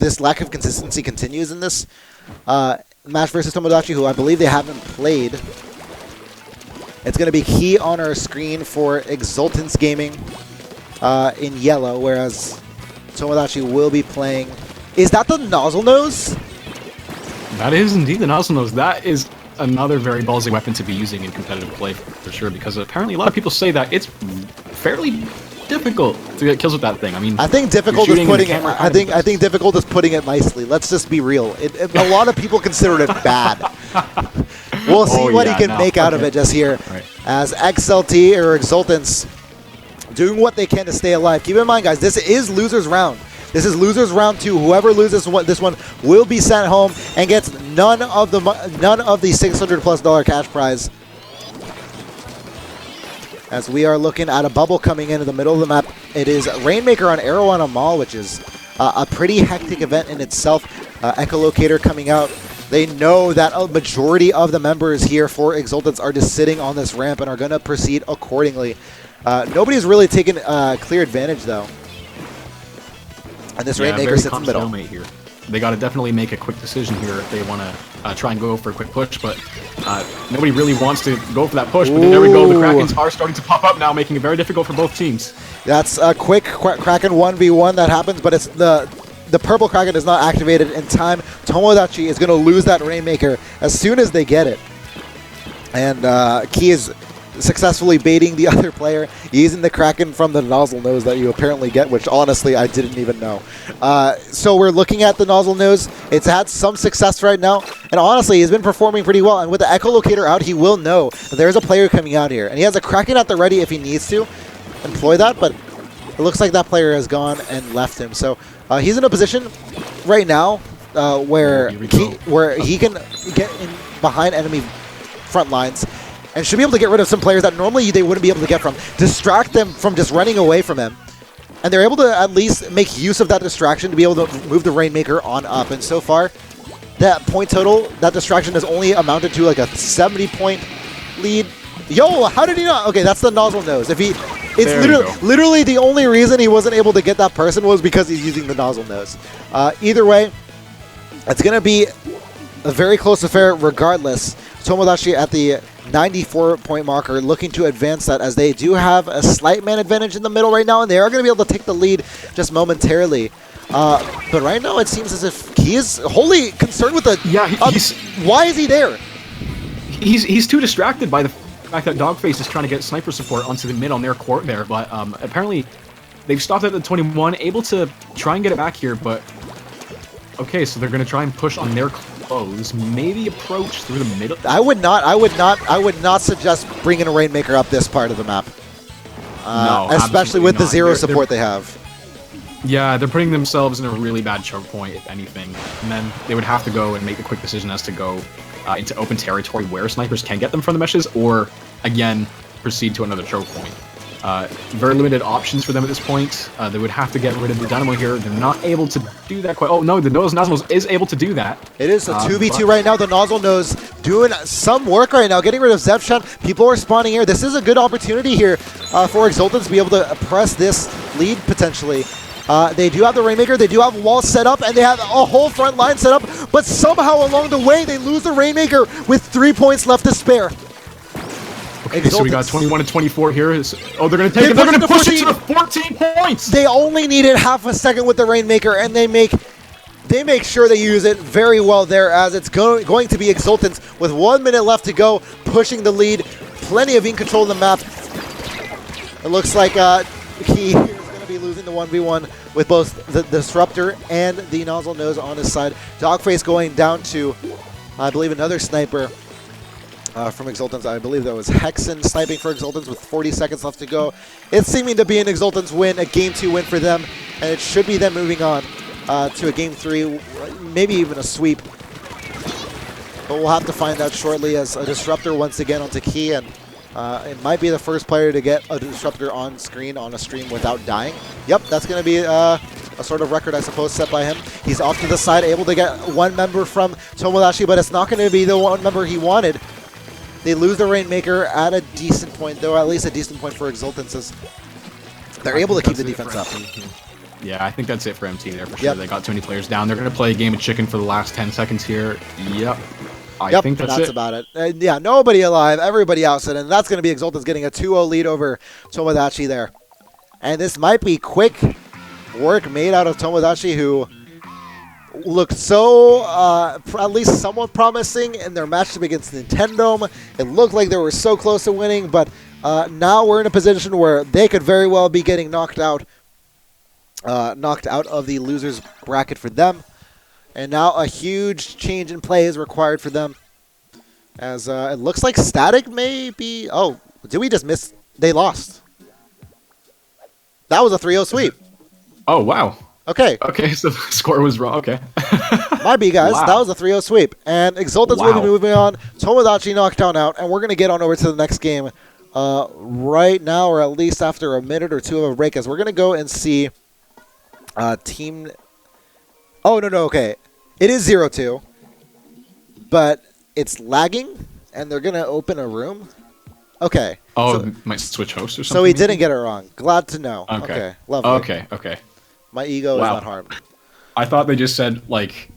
this lack of consistency continues in this match versus Tomodachi, who I believe they haven't played. It's going to be key on our screen for Exultance Gaming in yellow, whereas Tomodachi will be playing... Is that the Nozzle Nose? That is indeed the Nozzle Nose. That is another very ballsy weapon to be using in competitive play for sure, because apparently a lot of people say that it's fairly difficult to get kills with that thing. I mean, I think difficult is putting it. I think difficult is putting it nicely. Let's just be real. A lot of people consider it bad. We'll see what he can make out of it just here, as XLT or Exultance doing what they can to stay alive. Keep in mind, guys, this is losers round. This is losers round 2. Whoever loses this one will be sent home and gets none of the $600+ cash prize. As we are looking at a bubble coming into the middle of the map, it is Rainmaker on Arrow on a Mall, which is a pretty hectic event in itself. Echolocator coming out. They know that a majority of the members here for Exultance are just sitting on this ramp and are going to proceed accordingly. Nobody's really taken clear advantage, though. And this Rainmaker sits in the middle. Here. They got to definitely make a quick decision here if they want to try and go for a quick push, but nobody really wants to go for that push. But there we go. The Krakens are starting to pop up now, making it very difficult for both teams. That's a quick Kraken 1v1 that happens, but it's the purple Kraken is not activated in time. Tomodachi is going to lose that Rainmaker as soon as they get it. And Key is successfully baiting the other player, using the Kraken from the Nozzle Nose that you apparently get, which honestly I didn't even know. So we're looking at the Nozzle Nose. It's had some success right now, and honestly he's been performing pretty well. And with the Echolocator out, he will know that there's a player coming out here, and he has a Kraken at the ready if he needs to employ that, but it looks like that player has gone and left him. So he's in a position right now where he can get in behind enemy front lines and should be able to get rid of some players that normally they wouldn't be able to get from. Distract them from just running away from him. And they're able to at least make use of that distraction to be able to move the Rainmaker on up. And so far, that point total, that distraction has only amounted to like a 70-point lead. Yo, how did he not? Okay, that's the Nozzle Nose. It's literally the only reason he wasn't able to get that person was because he's using the Nozzle Nose. Either way, it's going to be a very close affair regardless. Tomodachi at the 94-point marker, looking to advance that, as they do have a slight man advantage in the middle right now, and they are going to be able to take the lead just momentarily. But right now, it seems as if he is wholly concerned with the... Yeah, why is he there? He's too distracted by the fact that Dogface is trying to get sniper support onto the mid on their court there, but apparently they've stopped at the 21, able to try and get it back here, but... Okay, so they're going to try and push on their close, maybe approach through the middle. I would not suggest bringing a Rainmaker up this part of the map. No, especially with the zero support they have. Yeah, they're putting themselves in a really bad choke point, if anything. And then they would have to go and make a quick decision as to go into open territory where snipers can get them from the meshes, or, again, proceed to another choke point. Very limited options for them at this point. They would have to get rid of the Dynamo here. They're not able to do that quite. Oh no, the Nozzle Nose is able to do that. It is a 2v2 right now. The Nozzle Nose doing some work right now, getting rid of Zevshun. People are spawning here. This is a good opportunity here for Exultance to be able to press this lead potentially. They do have the Rainmaker, they do have walls set up, and they have a whole front line set up, but somehow along the way they lose the Rainmaker with 3 points left to spare. Okay, so we got 21 and 24 here. Oh, they're going to take it. They're going to push it to the 14 points. They only needed half a second with the Rainmaker, and they make sure they use it very well there, as it's going to be Exultance with 1 minute left to go, pushing the lead. Plenty of control in the map. It looks like Key here is going to be losing the 1v1 with both the Disruptor and the Nozzle Nose on his side. Dogface going down to, I believe, another sniper. From Exultance. I believe that was Hexen sniping for Exultance with 40 seconds left to go. It's seeming to be an Exultance win, a Game 2 win for them, and it should be them moving on to a Game 3, maybe even a sweep. But we'll have to find out shortly, as a Disruptor once again onto Key, and it might be the first player to get a Disruptor on screen on a stream without dying. Yep, that's going to be a sort of record, I suppose, set by him. He's off to the side, able to get one member from Tomodachi, but it's not going to be the one member he wanted. They lose the Rainmaker at a decent point, though at least a decent point for Exultance, as they're able to keep the defense up. Yeah, I think that's it for MT there for sure. Yep. They got too many players down. They're going to play a game of chicken for the last 10 seconds here. Yep. I think that's it. About it. Yeah, nobody alive, everybody outside, and that's going to be Exultance getting a 2-0 lead over Tomodachi there. And this might be quick work made out of Tomodachi, who looked so, at least somewhat promising in their matchup against Nintendo. It looked like they were so close to winning, but now we're in a position where they could very well be getting knocked out of the losers bracket for them. And now a huge change in play is required for them. As it looks like Static may be... Oh, did we just miss... They lost. That was a 3-0 sweep. Oh, wow. Okay. Okay, so the score was wrong. Okay. Might be, guys. Wow. That was a 3-0 sweep. And Exultance will be moving on. Tomodachi knockdown out. And we're going to get on over to the next game right now, or at least after a minute or two of a break, as we're going to go and see team... Oh, no, okay. It is 0-2, but it's lagging, and they're going to open a room. Okay. Oh, so, might switch host or something? So he didn't get it wrong. Glad to know. Okay. Lovely. Okay. My ego is not harmed. I thought they just said, like,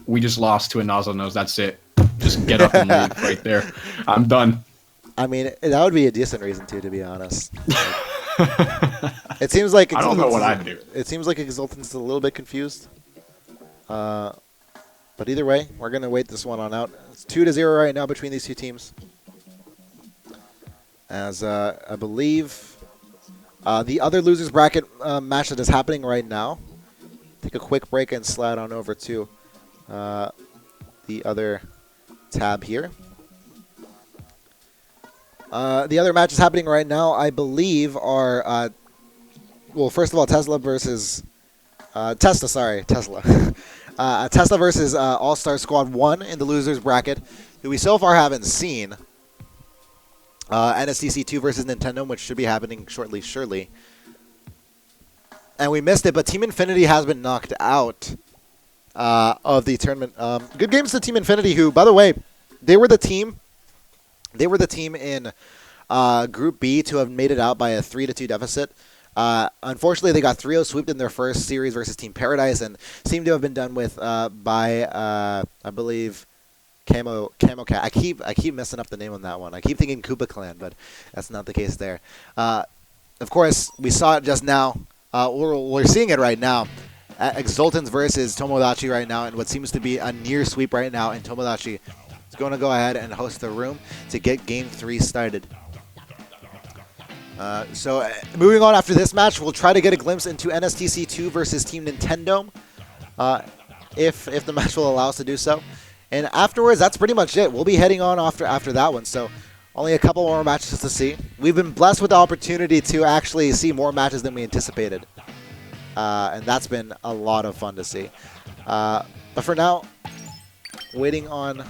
we just lost to a nozzle nose. That's it. Just get up and leave right there. I'm done. I mean, that would be a decent reason to be honest. It seems like I don't know what I'd do. It seems like Exultance is a little bit confused. But either way, we're going to wait this one on out. It's 2-0 right now between these two teams. As I believe the other losers bracket match that is happening right now. Take a quick break and slide on over to the other tab here. The other matches happening right now, I believe, are well, first of all, Tesla versus Tesla. Tesla versus All-Star Squad 1 in the losers bracket, who we so far haven't seen. NSTC 2 versus Nintendo, which should be happening shortly, surely. And we missed it, but Team Infinity has been knocked out of the tournament. Good games to Team Infinity, who, by the way, they were the team in Group B to have made it out by a 3-2 deficit. Unfortunately, they got 3-0 swept in their first series versus Team Paradise and seem to have been done with by, I believe, Camo Cat. I keep messing up the name on that one. I keep thinking Koopa Clan, but that's not the case there. Of course, we saw it just now. We're seeing it right now. Exultance versus Tomodachi right now, and what seems to be a near sweep right now, and Tomodachi is going to go ahead and host the room to get Game 3 started. So moving on after this match, we'll try to get a glimpse into NSTC 2 versus Team Nintendo, if the match will allow us to do so. And afterwards, that's pretty much it. We'll be heading on after that one, so only a couple more matches to see. We've been blessed with the opportunity to actually see more matches than we anticipated, and that's been a lot of fun to see. But for now, waiting on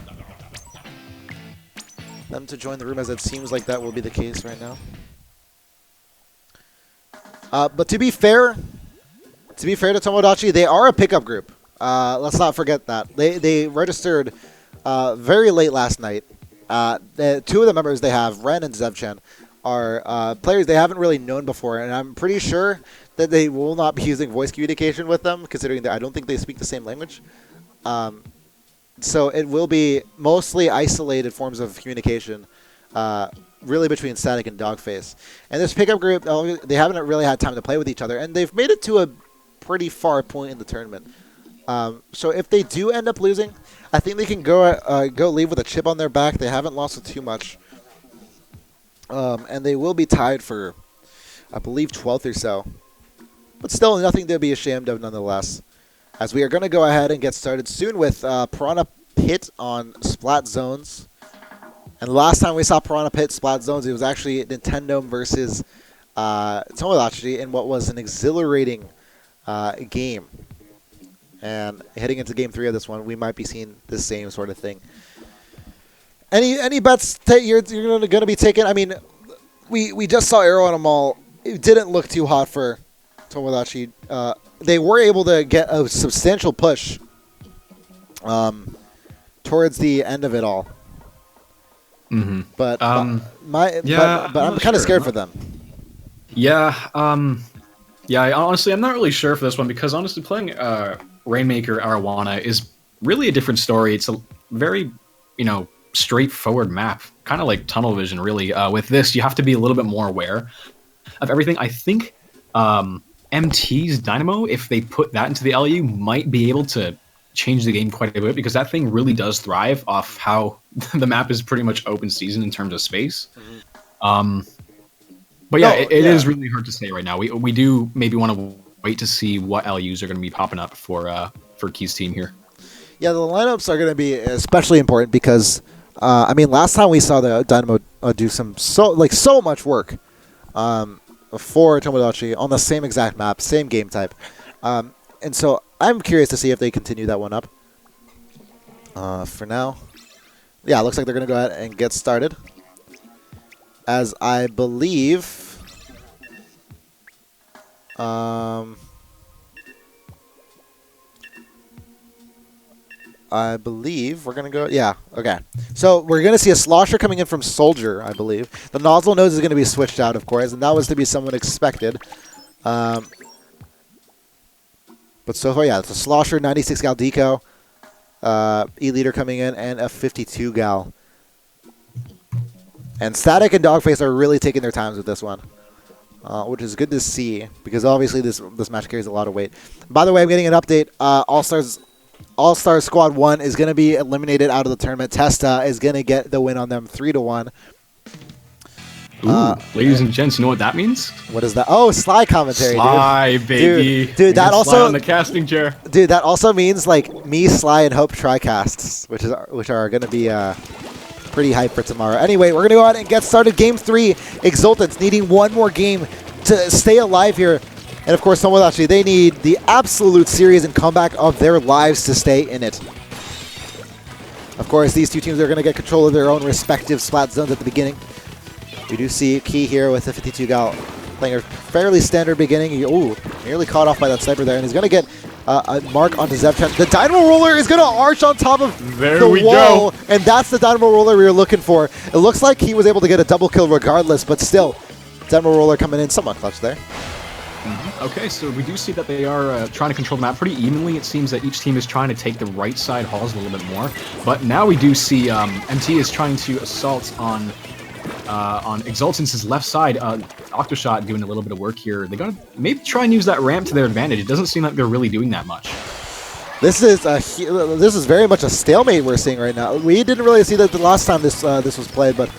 them to join the room, as it seems like that will be the case right now. But to be fair to Tomodachi, they are a pickup group. Let's not forget that. They registered very late last night. The two of the members they have, Ren and Zevchen, are players they haven't really known before, and I'm pretty sure that they will not be using voice communication with them, considering that I don't think they speak the same language. So it will be mostly isolated forms of communication, really between Static and Dogface. And this pickup group, they haven't really had time to play with each other, and they've made it to a pretty far point in the tournament. So if they do end up losing, I think they can go leave with a chip on their back. They haven't lost it too much. And they will be tied for, I believe, 12th or so. But still, nothing to be ashamed of nonetheless. As we are going to go ahead and get started soon with Piranha Pit on Splat Zones. And the last time we saw Piranha Pit Splat Zones, it was actually Nintendo versus Tomodachi in what was an exhilarating game. And heading into Game 3 of this one, we might be seeing the same sort of thing. Any bets that you're going to be taking? I mean, we just saw Arrow on a Mall. It didn't look too hot for Tomodachi. They were able to get a substantial push towards the end of it all. Mm-hmm. But I'm I'm kind of scared for them. Yeah. Yeah, honestly, I'm not really sure for this one because honestly, playing Rainmaker Arowana is really a different story. It's a very, straightforward map, kind of like tunnel vision, really. With this, you have to be a little bit more aware of everything. I think MT's Dynamo, if they put that into the LU, might be able to change the game quite a bit because that thing really does thrive off how the map is pretty much open season in terms of space. But yeah, it is really hard to say right now. We do maybe want to wait to see what LUs are going to be popping up for Key's team here. Yeah, the lineups are going to be especially important because, last time we saw the Dynamo do so much work for Tomodachi on the same exact map, same game type. And so I'm curious to see if they continue that one up. For now, yeah, it looks like they're going to go ahead and get started. As I believe, we're going to go, yeah, okay. So we're going to see a slosher coming in from Soldier, I believe. The nozzle nose is going to be switched out, of course, and that was to be somewhat expected. But so far, yeah, it's a slosher, 96 gal deco, E-leader coming in, and a 52 gal. And Static and Dogface are really taking their times with this one, which is good to see because obviously this match carries a lot of weight. By the way, I'm getting an update. All-Stars Squad 1 is going to be eliminated out of the tournament. Testa is going to get the win on them 3-1. Ladies and gents, you know what that means? What is that? Oh, Sly commentary, Sly, dude. baby. Dude, that also Sly on the casting chair. Dude, that also means like me, Sly, and Hope tricasts, which are going to be pretty hype for tomorrow. Anyway, we're going to go out and get started. Game 3, Exultance needing one more game to stay alive here. And of course, Tomodachi, they need the absolute series and comeback of their lives to stay in it. Of course, these two teams are going to get control of their own respective splat zones at the beginning. We do see Key here with the 52 gal playing a fairly standard beginning. Ooh, nearly caught off by that sniper there, and he's going to get a mark onto Zevchan. The Dynamo Roller is going to arch on top of the wall, and that's the Dynamo Roller we were looking for. It looks like he was able to get a double kill regardless, but still, Dynamo Roller coming in somewhat clutch there. Okay, so we do see that they are trying to control the map pretty evenly. It seems that each team is trying to take the right side halls a little bit more. But now we do see MT is trying to assault on Exultance's left side. Octoshot doing a little bit of work here. They're going to maybe try and use that ramp to their advantage. It doesn't seem like they're really doing that much. This is very much a stalemate we're seeing right now. We didn't really see that the last time this was played, but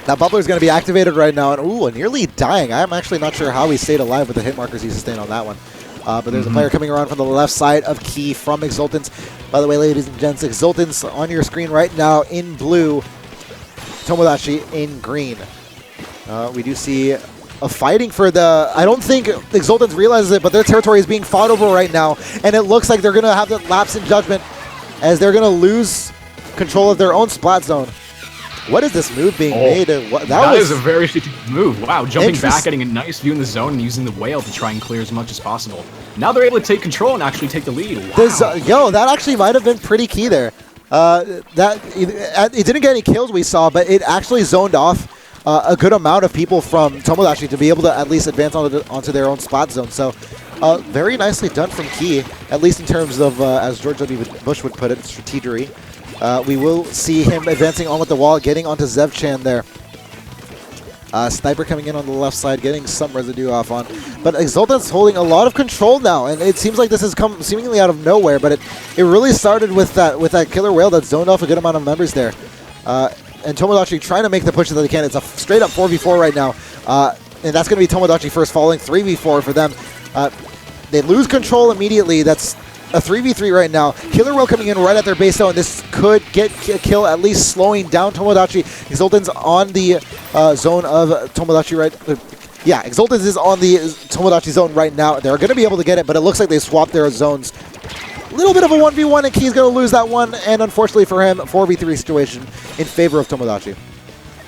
that bubbler is going to be activated right now, and ooh, nearly dying. I'm actually not sure how he stayed alive with the hit markers he sustained on that one. But there's a player coming around from the left side of Key from Exultance. By the way, ladies and gents, Exultance on your screen right now in blue, Tomodachi in green. We do see a fighting for the... I don't think Exultance realizes it, but their territory is being fought over right now, and it looks like they're going to have the lapse in judgment as they're going to lose control of their own splat zone. What is this move being made? That is a very strategic move. Wow, jumping back, getting a nice view in the zone, and using the whale to try and clear as much as possible. Now they're able to take control and actually take the lead. Wow. That actually might have been pretty key there. It didn't get any kills we saw, but it actually zoned off a good amount of people from Tomodachi to be able to at least advance onto their own spot zone. So very nicely done from Key, at least in terms of, as George W. Bush would put it, strategery. We will see him advancing on with the wall, getting onto Zevchan there. Sniper coming in on the left side, getting some residue off on. But Exultance holding a lot of control now, and it seems like this has come seemingly out of nowhere, but it really started with that killer whale that zoned off a good amount of members there. And Tomodachi trying to make the push that they can. It's a straight-up 4v4 right now, and that's going to be Tomodachi first falling, 3v4 for them. They lose control immediately. That's a 3v3 right now. Killer Whale coming in right at their base zone. This could get a kill, at least slowing down Tomodachi. Exultance on the zone of Tomodachi right... yeah, Exultance is on the Tomodachi zone right now. They're going to be able to get it, but it looks like they swapped their zones. A little bit of a 1v1, and Key's going to lose that one, and unfortunately for him, 4v3 situation in favor of Tomodachi.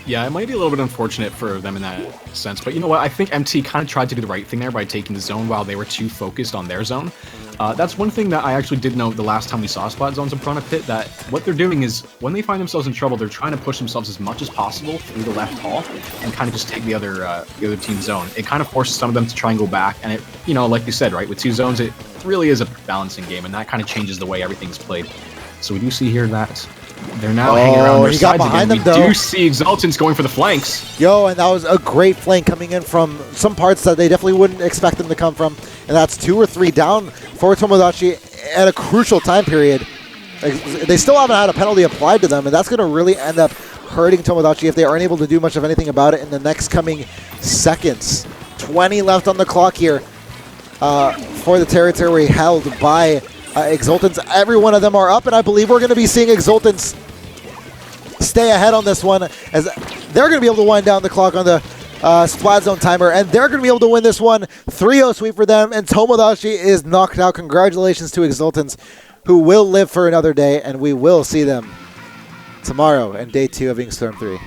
Yeah, it might be a little bit unfortunate for them in that sense, but you know what? I think MT kind of tried to do the right thing there by taking the zone while they were too focused on their zone. That's one thing that I actually did note the last time we saw spot zones in Piranha Pit, that what they're doing is when they find themselves in trouble, they're trying to push themselves as much as possible through the left hall and kind of just take the other team's zone. It kind of forces some of them to try and go back, and it, you know, like you said, right, with 2 zones, it really is a balancing game, and that kind of changes the way everything's played. So we do see here that they're now hanging around their sides again. We do see Exultance going for the flanks. Yo, and that was a great flank coming in from some parts that they definitely wouldn't expect them to come from. And that's 2 or 3 down for Tomodachi at a crucial time period. They still haven't had a penalty applied to them, and that's going to really end up hurting Tomodachi if they aren't able to do much of anything about it in the next coming seconds. 20 left on the clock here for the territory held by Exultance. Every one of them are up, and I believe we're going to be seeing Exultance stay ahead on this one, as they're going to be able to wind down the clock on the Splat Zone timer, and they're going to be able to win this one. 3-0 sweep for them, and Tomodachi is knocked out. Congratulations to Exultance, who will live for another day, and we will see them tomorrow in day 2 of INKSTORM 3.